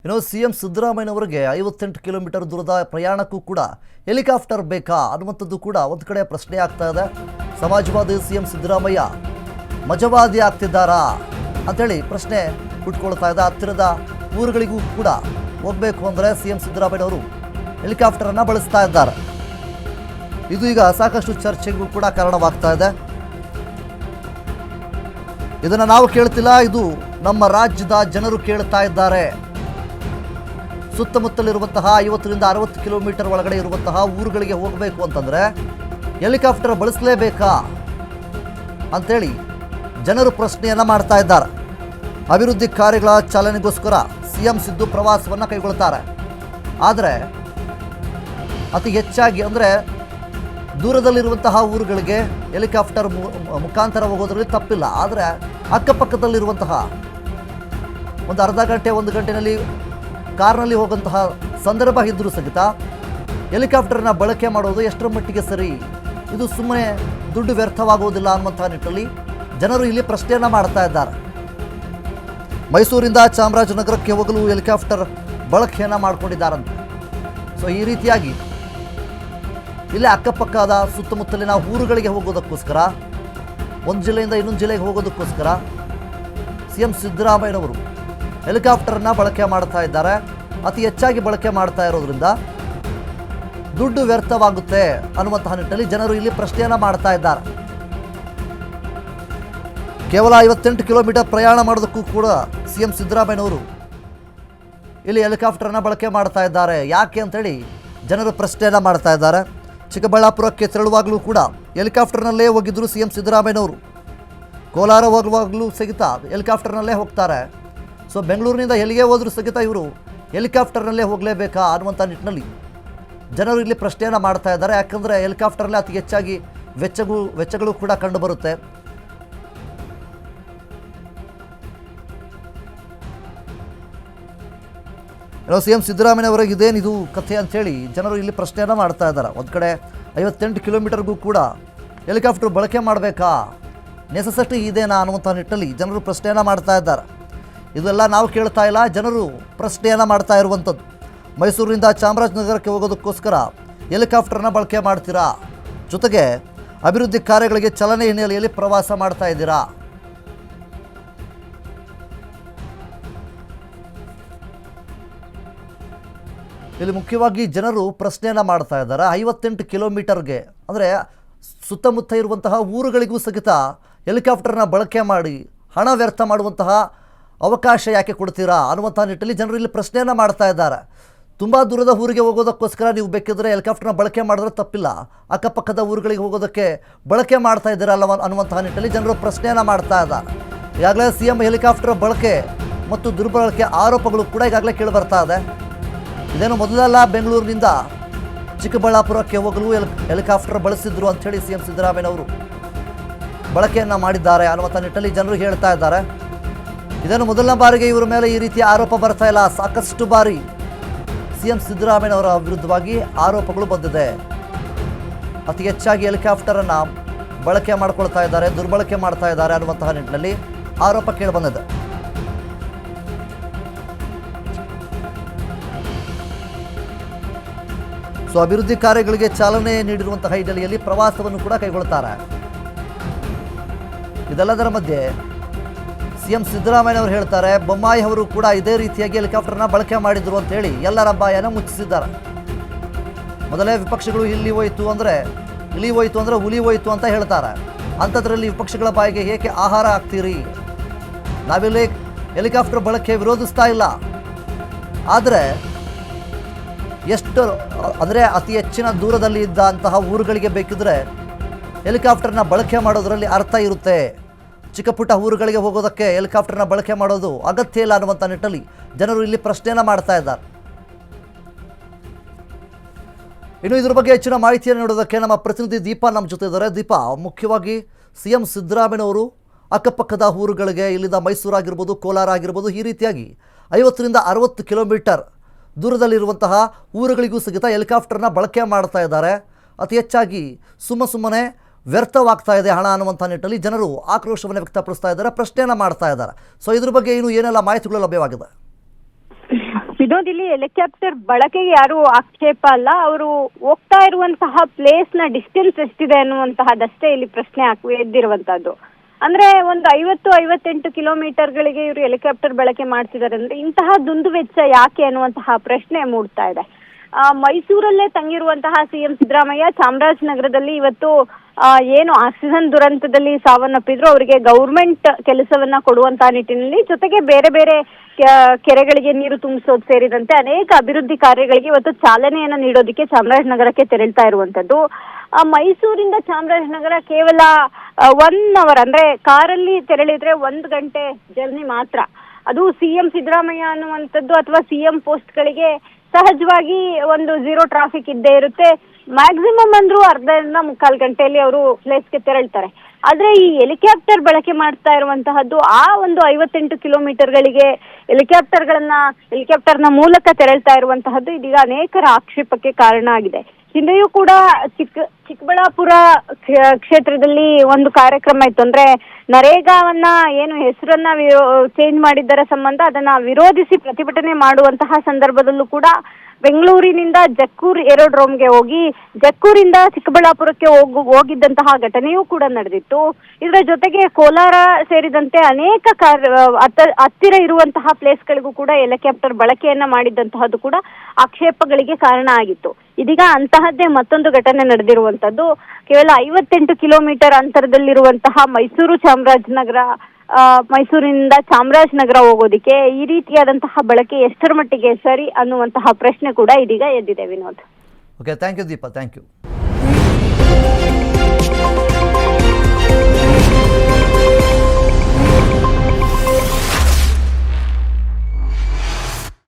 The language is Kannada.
ಇನ್ನು ಸಿಎಂ ಸಿದ್ದರಾಮಯ್ಯನವರಿಗೆ 58 ಕಿಲೋಮೀಟರ್ ದೂರದ ಪ್ರಯಾಣಕ್ಕೂ ಕೂಡ ಹೆಲಿಕಾಪ್ಟರ್ ಬೇಕಾ ಅನ್ನುವಂಥದ್ದು ಕೂಡ ಒಂದು ಕಡೆ ಪ್ರಶ್ನೆ ಆಗ್ತಾ ಇದೆ. ಸಮಾಜವಾದಿ ಸಿಎಂ ಸಿದ್ದರಾಮಯ್ಯ ಮಜವಾದಿ ಆಗ್ತಿದ್ದಾರಾ ಅಂತೇಳಿ ಪ್ರಶ್ನೆ ಹುಟ್ಕೊಳ್ತಾ ಇದೆ. ಹತ್ತಿರದ ಊರುಗಳಿಗೂ ಕೂಡ ಹೋಗಬೇಕು ಅಂದರೆ ಸಿಎಂ ಸಿದ್ದರಾಮಯ್ಯನವರು ಹೆಲಿಕಾಪ್ಟರನ್ನು ಬಳಸ್ತಾ ಇದ್ದಾರೆ. ಇದು ಈಗ ಸಾಕಷ್ಟು ಚರ್ಚೆಗೂ ಕೂಡ ಕಾರಣವಾಗ್ತಾ ಇದೆ. ಇದನ್ನು ನಾವು ಕೇಳ್ತಿಲ್ಲ, ಇದು ನಮ್ಮ ರಾಜ್ಯದ ಜನರು ಕೇಳ್ತಾ ಇದ್ದಾರೆ. ಸುತ್ತಮುತ್ತಲಿರುವಂತಹ 50ರಿಂದ 60 ಕಿಲೋಮೀಟರ್ ಒಳಗಡೆ ಇರುವಂತಹ ಊರುಗಳಿಗೆ ಹೋಗಬೇಕು ಅಂತಂದರೆ ಹೆಲಿಕಾಪ್ಟರ್ ಬಳಸಲೇಬೇಕಾ ಅಂತೇಳಿ ಜನರು ಪ್ರಶ್ನೆಯನ್ನು ಮಾಡ್ತಾ ಇದ್ದಾರೆ. ಅಭಿವೃದ್ಧಿ ಕಾರ್ಯಗಳ ಚಾಲನೆಗೋಸ್ಕರ ಸಿಎಂ ಸಿದ್ದು ಪ್ರವಾಸವನ್ನು ಕೈಗೊಳ್ತಾರೆ. ಆದರೆ ಅತಿ ಹೆಚ್ಚಾಗಿ ಅಂದರೆ ದೂರದಲ್ಲಿರುವಂತಹ ಊರುಗಳಿಗೆ ಹೆಲಿಕಾಪ್ಟರ್ ಮುಖಾಂತರ ಹೋಗೋದ್ರಲ್ಲಿ ತಪ್ಪಿಲ್ಲ. ಆದರೆ ಅಕ್ಕಪಕ್ಕದಲ್ಲಿರುವಂತಹ ಒಂದು ಅರ್ಧ ಗಂಟೆ 1 ಗಂಟೆಯಲ್ಲಿ ಕಾರ್ನಲ್ಲಿ ಹೋಗುವಂತಹ ಸಂದರ್ಭ ಇದ್ದರೂ ಸಹಿತ ಹೆಲಿಕಾಪ್ಟರ್ನ ಬಳಕೆ ಮಾಡೋದು ಎಷ್ಟರ ಮಟ್ಟಿಗೆ ಸರಿ, ಇದು ಸುಮ್ಮನೆ ದುಡ್ಡು ವ್ಯರ್ಥವಾಗುವುದಿಲ್ಲ ಅನ್ನುವಂತಹ ನಿಟ್ಟಿನಲ್ಲಿ ಜನರು ಇಲ್ಲಿ ಪ್ರಶ್ನೆಯನ್ನು ಮಾಡ್ತಾ ಇದ್ದಾರೆ. ಮೈಸೂರಿಂದ ಚಾಮರಾಜನಗರಕ್ಕೆ ಹೋಗಲು ಹೆಲಿಕಾಪ್ಟರ್ ಬಳಕೆಯನ್ನು ಮಾಡಿಕೊಂಡಿದ್ದಾರಂತೆ. ಸೊ ಈ ರೀತಿಯಾಗಿ ಇಲ್ಲಿ ಅಕ್ಕಪಕ್ಕದ ಸುತ್ತಮುತ್ತಲಿನ ಊರುಗಳಿಗೆ ಹೋಗೋದಕ್ಕೋಸ್ಕರ, ಒಂದು ಜಿಲ್ಲೆಯಿಂದ ಇನ್ನೊಂದು ಜಿಲ್ಲೆಗೆ ಹೋಗೋದಕ್ಕೋಸ್ಕರ ಸಿಎಂ ಸಿದ್ದರಾಮಯ್ಯನವರು ಹೆಲಿಕಾಪ್ಟರ್ನ ಬಳಕೆ ಮಾಡ್ತಾ ಇದ್ದಾರೆ. ಅತಿ ಹೆಚ್ಚಾಗಿ ಬಳಕೆ ಮಾಡ್ತಾ ಇರೋದ್ರಿಂದ ದುಡ್ಡು ವ್ಯರ್ಥವಾಗುತ್ತೆ ಅನ್ನುವಂತಹ ನಿಟ್ಟಿನಲ್ಲಿ ಜನರು ಇಲ್ಲಿ ಪ್ರಶ್ನೆಯನ್ನು ಮಾಡ್ತಾ ಇದ್ದಾರೆ. ಕೇವಲ 58 ಕಿಲೋಮೀಟರ್ ಪ್ರಯಾಣ ಮಾಡೋದಕ್ಕೂ ಕೂಡ ಸಿಎಂ ಸಿದ್ದರಾಮಯ್ಯನವರು ಇಲ್ಲಿ ಹೆಲಿಕಾಪ್ಟರ್ನ ಬಳಕೆ ಮಾಡ್ತಾ ಇದ್ದಾರೆ. ಯಾಕೆ ಅಂತೇಳಿ ಜನರು ಪ್ರಶ್ನೆಯನ್ನು ಮಾಡ್ತಾ ಇದ್ದಾರೆ. ಚಿಕ್ಕಬಳ್ಳಾಪುರಕ್ಕೆ ತೆರಳುವಾಗಲೂ ಕೂಡ ಹೆಲಿಕಾಪ್ಟರ್ನಲ್ಲೇ ಹೋಗಿದ್ದರು ಸಿಎಂ ಸಿದ್ದರಾಮಯ್ಯನವರು. ಕೋಲಾರ ಹೋಗುವಾಗಲೂ ಸಹಿತ ಹೆಲಿಕಾಪ್ಟರ್ನಲ್ಲೇ ಹೋಗ್ತಾರೆ. ಸೊ ಬೆಂಗಳೂರಿನಿಂದ ಎಲ್ಲಿಗೆ ಹೋದರೂ ಸಹಿತ ಇವರು ಹೆಲಿಕಾಪ್ಟರ್ನಲ್ಲೇ ಹೋಗಲೇಬೇಕಾ ಅನ್ನುವಂಥ ನಿಟ್ಟಿನಲ್ಲಿ ಜನರು ಇಲ್ಲಿ ಪ್ರಶ್ನೆಯನ್ನು ಮಾಡ್ತಾ ಇದ್ದಾರೆ. ಯಾಕಂದರೆ ಹೆಲಿಕಾಪ್ಟರ್ನಲ್ಲೇ ಅತಿ ಹೆಚ್ಚಾಗಿ ವೆಚ್ಚಗಳು ಕೂಡ ಕಂಡುಬರುತ್ತೆ. ಸಿಎಂ ಸಿದ್ದರಾಮಯ್ಯನವರಿಗೆ ಇದೇನಿದು ಕಥೆ ಅಂಥೇಳಿ ಜನರು ಇಲ್ಲಿ ಪ್ರಶ್ನೆಯನ್ನು ಮಾಡ್ತಾ ಇದ್ದಾರೆ. ಒಂದು ಕಡೆ 58 ಕಿಲೋಮೀಟರ್ಗೂ ಕೂಡ ಹೆಲಿಕಾಪ್ಟರ್ ಬಳಕೆ ಮಾಡಬೇಕಾ, ನೆಸೆಸಿಟಿ ಇದೇನಾ ಅನ್ನುವಂಥ ನಿಟ್ಟಿನಲ್ಲಿ ಜನರು ಪ್ರಶ್ನೆಯನ್ನು ಮಾಡ್ತಾ ಇದ್ದಾರೆ. ಇದೆಲ್ಲ ನಾವು ಕೇಳ್ತಾ ಇಲ್ಲ, ಜನರು ಪ್ರಶ್ನೆಯನ್ನು ಮಾಡ್ತಾ ಇರುವಂಥದ್ದು. ಮೈಸೂರಿನಿಂದ ಚಾಮರಾಜನಗರಕ್ಕೆ ಹೋಗೋದಕ್ಕೋಸ್ಕರ ಹೆಲಿಕಾಪ್ಟರ್ನ ಬಳಕೆ ಮಾಡ್ತೀರಾ, ಜೊತೆಗೆ ಅಭಿವೃದ್ಧಿ ಕಾರ್ಯಗಳಿಗೆ ಚಾಲನೆ ಹಿನ್ನೆಲೆಯಲ್ಲಿ ಪ್ರವಾಸ ಮಾಡ್ತಾ ಇದ್ದೀರಾ. ಇಲ್ಲಿ ಮುಖ್ಯವಾಗಿ ಜನರು ಪ್ರಶ್ನೆಯನ್ನು ಮಾಡ್ತಾ ಇದ್ದಾರೆ. 58 ಕಿಲೋಮೀಟರ್ಗೆ ಅಂದರೆ ಸುತ್ತಮುತ್ತ ಇರುವಂತಹ ಊರುಗಳಿಗೂ ಸಹಿತ ಹೆಲಿಕಾಪ್ಟರ್ನ ಬಳಕೆ ಮಾಡಿ ಹಣ ವ್ಯರ್ಥ ಮಾಡುವಂತಹ ಅವಕಾಶ ಯಾಕೆ ಕೊಡ್ತೀರಾ ಅನ್ನುವಂಥ ನಿಟ್ಟಿನಲ್ಲಿ ಜನರು ಇಲ್ಲಿ ಪ್ರಶ್ನೆಯನ್ನು ಮಾಡ್ತಾ ಇದ್ದಾರೆ. ತುಂಬ ದೂರದ ಊರಿಗೆ ಹೋಗೋದಕ್ಕೋಸ್ಕರ ನೀವು ಬೇಕಿದ್ರೆ ಹೆಲಿಕಾಪ್ಟರ್ನ ಬಳಕೆ ಮಾಡಿದ್ರೆ ತಪ್ಪಿಲ್ಲ, ಅಕ್ಕಪಕ್ಕದ ಊರುಗಳಿಗೆ ಹೋಗೋದಕ್ಕೆ ಬಳಕೆ ಮಾಡ್ತಾ ಇದ್ದೀರಲ್ಲ ಅನ್ನುವಂತಹ ನಿಟ್ಟಿನಲ್ಲಿ ಜನರು ಪ್ರಶ್ನೆಯನ್ನು ಮಾಡ್ತಾ ಇದ್ದಾರೆ. ಈಗಾಗಲೇ ಸಿಎಂ ಹೆಲಿಕಾಪ್ಟರ್ ಬಳಕೆ ಮತ್ತು ದುರ್ಬಳಕೆ ಆರೋಪಗಳು ಕೂಡ ಈಗಾಗಲೇ ಕೇಳಿಬರ್ತಾ ಇದೆ. ಇದೇನು ಮೊದಲೆಲ್ಲ ಬೆಂಗಳೂರಿನಿಂದ ಚಿಕ್ಕಬಳ್ಳಾಪುರಕ್ಕೆ ಹೋಗಲು ಹೆಲಿಕಾಪ್ಟರ್ ಬಳಸಿದ್ರು ಅಂಥೇಳಿ ಸಿಎಂ ಸಿದ್ದರಾಮಯ್ಯನವರು ಬಳಕೆಯನ್ನು ಮಾಡಿದ್ದಾರೆ ಅನ್ನುವಂಥ ನಿಟ್ಟಿನಲ್ಲಿ ಜನರು ಹೇಳ್ತಾ ಇದ್ದಾರೆ. ಇದನ್ನು ಮೊದಲನೇ ಬಾರಿಗೆ ಇವರ ಮೇಲೆ ಈ ರೀತಿಯ ಆರೋಪ ಬರ್ತಾ ಇಲ್ಲ. ಸಾಕಷ್ಟು ಬಾರಿ ಸಿಎಂ ಸಿದ್ದರಾಮಯ್ಯನವರ ವಿರುದ್ಧವಾಗಿ ಆರೋಪಗಳು ಬಂದಿದೆ. ಅತಿ ಹೆಚ್ಚಾಗಿ ಹೆಲಿಕಾಪ್ಟರನ್ನು ಬಳಕೆ ಮಾಡ್ಕೊಳ್ತಾ ಇದ್ದಾರೆ, ದುರ್ಬಳಕೆ ಮಾಡ್ತಾ ಇದ್ದಾರೆ ಅನ್ನುವಂತಹ ನಿಟ್ಟಿನಲ್ಲಿ ಆರೋಪ ಕೇಳಿಬಂದಿದೆ. ಸೊ ಅಭಿವೃದ್ಧಿ ಕಾರ್ಯಗಳಿಗೆ ಚಾಲನೆ ನೀಡಿರುವಂತಹ ಹಿನ್ನೆಲೆಯಲ್ಲಿ ಪ್ರವಾಸವನ್ನು ಕೂಡ ಕೈಗೊಳ್ತಾರೆ. ಇದೆಲ್ಲದರ ಮಧ್ಯೆ ಸಿಎಂ ಸಿದ್ದರಾಮಯ್ಯನವರು ಹೇಳ್ತಾರೆ, ಬೊಮ್ಮಾಯಿ ಅವರು ಕೂಡ ಇದೇ ರೀತಿಯಾಗಿ ಹೆಲಿಕಾಪ್ಟರ್ನ ಬಳಕೆ ಮಾಡಿದ್ರು ಅಂತ ಹೇಳಿ ಎಲ್ಲರ ಬಾಯನ್ನ ಮುಚ್ಚಿಸಿದ್ದಾರೆ. ಮೊದಲೇ ವಿಪಕ್ಷಗಳು ಇಲಿ ಹೋಯಿತು ಅಂದರೆ ಹುಲಿ ಹೋಯಿತು ಅಂತ ಹೇಳ್ತಾರೆ. ಅಂಥದ್ರಲ್ಲಿ ವಿಪಕ್ಷಗಳ ಬಾಯಿಗೆ ಏಕೆ ಆಹಾರ ಆಗ್ತೀರಿ? ನಾವಿಲ್ಲಿ ಹೆಲಿಕಾಪ್ಟರ್ ಬಳಕೆ ವಿರೋಧಿಸ್ತಾ ಇಲ್ಲ, ಆದರೆ ಎಷ್ಟು ಅಂದರೆ ಅತಿ ಹೆಚ್ಚಿನ ದೂರದಲ್ಲಿ ಇದ್ದಂತಹ ಊರುಗಳಿಗೆ ಬೇಕಿದ್ರೆ ಹೆಲಿಕಾಪ್ಟರ್ನ ಬಳಕೆ ಮಾಡೋದರಲ್ಲಿ ಅರ್ಥ ಇರುತ್ತೆ. ಚಿಕ್ಕ ಪುಟ್ಟ ಊರುಗಳಿಗೆ ಹೋಗೋದಕ್ಕೆ ಹೆಲಿಕಾಪ್ಟರ್ನ ಬಳಕೆ ಮಾಡೋದು ಅಗತ್ಯ ಇಲ್ಲ ಅನ್ನುವಂಥ ನಿಟ್ಟಲ್ಲಿ ಜನರು ಇಲ್ಲಿ ಪ್ರಶ್ನೆಯನ್ನು ಮಾಡ್ತಾ ಇದ್ದಾರೆ. ಇನ್ನು ಇದ್ರ ಬಗ್ಗೆ ಹೆಚ್ಚಿನ ಮಾಹಿತಿಯನ್ನು ನೀಡೋದಕ್ಕೆ ನಮ್ಮ ಪ್ರತಿನಿಧಿ ದೀಪಾ ನಮ್ಮ ಜೊತೆ ಇದ್ದಾರೆ. ದೀಪಾ, ಮುಖ್ಯವಾಗಿ ಸಿಎಂ ಸಿದ್ದರಾಮಯ್ಯನವರು ಅಕ್ಕಪಕ್ಕದ ಊರುಗಳಿಗೆ, ಇಲ್ಲಿಂದ ಮೈಸೂರು ಆಗಿರ್ಬೋದು, ಕೋಲಾರ ಆಗಿರ್ಬೋದು, ಈ ರೀತಿಯಾಗಿ 50ರಿಂದ 60 ಕಿಲೋಮೀಟರ್ ದೂರದಲ್ಲಿರುವಂತಹ ಊರುಗಳಿಗೂ ಸಹಿತ ಹೆಲಿಕಾಪ್ಟರ್ನ ಬಳಕೆ ಮಾಡ್ತಾ ಇದ್ದಾರೆ. ಅತಿ ಹೆಚ್ಚಾಗಿ ಸುಮ್ಮನೆ ವ್ಯರ್ಥವಾಗ್ತಾ ಇದೆ ಹಣ ಅನ್ನುವಂಥ ನಿಟ್ಟಿನಲ್ಲಿ ಜನರು ಆಕ್ರೋಶವನ್ನು ವ್ಯಕ್ತಪಡಿಸ್ತಾ ಇದ್ದಾರೆ, ಪ್ರಶ್ನೆಯನ್ನು ಮಾಡ್ತಾ ಇದ್ದಾರೆ. ಸೊ ಇದ್ರ ಬಗ್ಗೆ ಏನೆಲ್ಲ ಮಾಹಿತಿಗಳು ಲಭ್ಯವಾಗಿದೆ? ವಿನೋದ್, ಇಲ್ಲಿ ಹೆಲಿಕಾಪ್ಟರ್ ಬಳಕೆಗೆ ಯಾರು ಆಕ್ಷೇಪ ಅಲ್ಲ, ಅವರು ಹೋಗ್ತಾ ಇರುವಂತಹ ಪ್ಲೇಸ್ ನ ಡಿಸ್ಟೆನ್ಸ್ ಎಷ್ಟಿದೆ ಅನ್ನುವಂತಹದಷ್ಟೇ ಇಲ್ಲಿ ಪ್ರಶ್ನೆ ಎದ್ದಿರುವಂತಹದ್ದು. ಅಂದ್ರೆ ಒಂದು 50-58 ಕಿಲೋಮೀಟರ್ಗಳಿಗೆ ಇವರು ಹೆಲಿಕಾಪ್ಟರ್ ಬಳಕೆ ಮಾಡ್ತಿದ್ದಾರೆ ಅಂದ್ರೆ ಇಂತಹ ದುಂದು ವೆಚ್ಚ ಯಾಕೆ ಅನ್ನುವಂತಹ ಪ್ರಶ್ನೆ ಮೂಡ್ತಾ ಇದೆ. ಮೈಸೂರಲ್ಲೇ ತಂಗಿರುವಂತಹ ಸಿಎಂ ಸಿದ್ದರಾಮಯ್ಯ ಚಾಮರಾಜನಗರದಲ್ಲಿ ಇವತ್ತು ಏನು ಆಕ್ಸಿಜನ್ ದುರಂತದಲ್ಲಿ ಸಾವನ್ನಪ್ಪಿದ್ರು ಅವರಿಗೆ ಗೌರ್ಮೆಂಟ್ ಕೆಲಸವನ್ನ ಕೊಡುವಂತಹ ನಿಟ್ಟಿನಲ್ಲಿ ಜೊತೆಗೆ ಬೇರೆ ಬೇರೆ ಕೆರೆಗಳಿಗೆ ನೀರು ತುಂಬಿಸೋದು ಸೇರಿದಂತೆ ಅನೇಕ ಅಭಿವೃದ್ಧಿ ಕಾರ್ಯಗಳಿಗೆ ಇವತ್ತು ಚಾಲನೆಯನ್ನ ನೀಡೋದಕ್ಕೆ ಚಾಮರಾಜನಗರಕ್ಕೆ ತೆರಳ್ತಾ ಇರುವಂತದ್ದು. ಮೈಸೂರಿಂದ ಚಾಮರಾಜನಗರ ಕೇವಲ 1 ಅವರ್ ಅಂದ್ರೆ ಕಾರಲ್ಲಿ ತೆರಳಿದ್ರೆ 1 ಗಂಟೆ ಜರ್ನಿ ಮಾತ್ರ. ಅದು ಸಿಎಂ ಸಿದ್ದರಾಮಯ್ಯ ಅನ್ನುವಂಥದ್ದು ಅಥವಾ ಸಿಎಂ ಪೋಸ್ಟ್ಗಳಿಗೆ ಸಹಜವಾಗಿ ಒಂದು 0 ಟ್ರಾಫಿಕ್ ಇದ್ದೇ ಇರುತ್ತೆ. ಮ್ಯಾಕ್ಸಿಮಮ್ ಅಂದ್ರೂ 1.5 ಗಂಟೆಯಲ್ಲಿ ಅವರು ಪ್ಲೇಸ್ಗೆ ತೆರಳ್ತಾರೆ. ಆದ್ರೆ ಈ ಹೆಲಿಕಾಪ್ಟರ್ ಬಳಕೆ ಮಾಡ್ತಾ ಇರುವಂತಹದ್ದು ಆ ಒಂದು 58 ಕಿಲೋಮೀಟರ್ಗಳಿಗೆ ಹೆಲಿಕಾಪ್ಟರ್ನ ಮೂಲಕ ತೆರಳ್ತಾ ಇರುವಂತಹದ್ದು ಇದೀಗ ಅನೇಕರ ಆಕ್ಷೇಪಕ್ಕೆ ಕಾರಣ ಆಗಿದೆ. ಹಿಂದೆಯೂ ಕೂಡ ಚಿಕ್ಕಬಳ್ಳಾಪುರ ಕ್ಷೇತ್ರದಲ್ಲಿ ಒಂದು ಕಾರ್ಯಕ್ರಮ ಇತ್ತು. ಅಂದ್ರೆ ನರೇಗಾವನ್ನ ಏನು ಹೆಸರನ್ನ ಚೇಂಜ್ ಮಾಡಿದ್ದರ ಸಂಬಂಧ ಅದನ್ನ ವಿರೋಧಿಸಿ ಪ್ರತಿಭಟನೆ ಮಾಡುವಂತಹ ಸಂದರ್ಭದಲ್ಲೂ ಕೂಡ ಬೆಂಗಳೂರಿನಿಂದ ಜಕ್ಕೂರ್ ಏರೋಡ್ರೋಮ್ಗೆ ಹೋಗಿ ಜಕ್ಕೂರಿಂದ ಚಿಕ್ಕಬಳ್ಳಾಪುರಕ್ಕೆ ಹೋಗಿದ್ದಂತಹ ಘಟನೆಯೂ ಕೂಡ ನಡೆದಿತ್ತು. ಇದರ ಜೊತೆಗೆ ಕೋಲಾರ ಸೇರಿದಂತೆ ಅನೇಕ ಹತ್ತಿರ ಇರುವಂತಹ ಪ್ಲೇಸ್ಗಳಿಗೂ ಕೂಡ ಹೆಲಿಕಾಪ್ಟರ್ ಬಳಕೆಯನ್ನ ಮಾಡಿದ್ದಂತಹದ್ದು ಕೂಡ ಆಕ್ಷೇಪಗಳಿಗೆ ಕಾರಣ ಆಗಿತ್ತು. ಇದೀಗ ಅಂತಹದ್ದೇ ಮತ್ತೊಂದು ಘಟನೆ ನಡೆದಿರುವಂತದ್ದು. ಕೇವಲ 58 ಕಿಲೋಮೀಟರ್ ಅಂತರದಲ್ಲಿರುವಂತಹ ಮೈಸೂರಿನಿಂದ ಚಾಮರಾಜನಗರ ಹೋಗೋದಿಕ್ಕೆ ಈ ರೀತಿಯಾದಂತಹ ಬಳಕೆ ಎಷ್ಟರ ಮಟ್ಟಿಗೆ ಸರಿ ಅನ್ನುವಂತಹ ಪ್ರಶ್ನೆ ಕೂಡ ಇದೀಗ ಎದ್ದಿದೆ Vinod. Okay, thank you Deepa, thank you.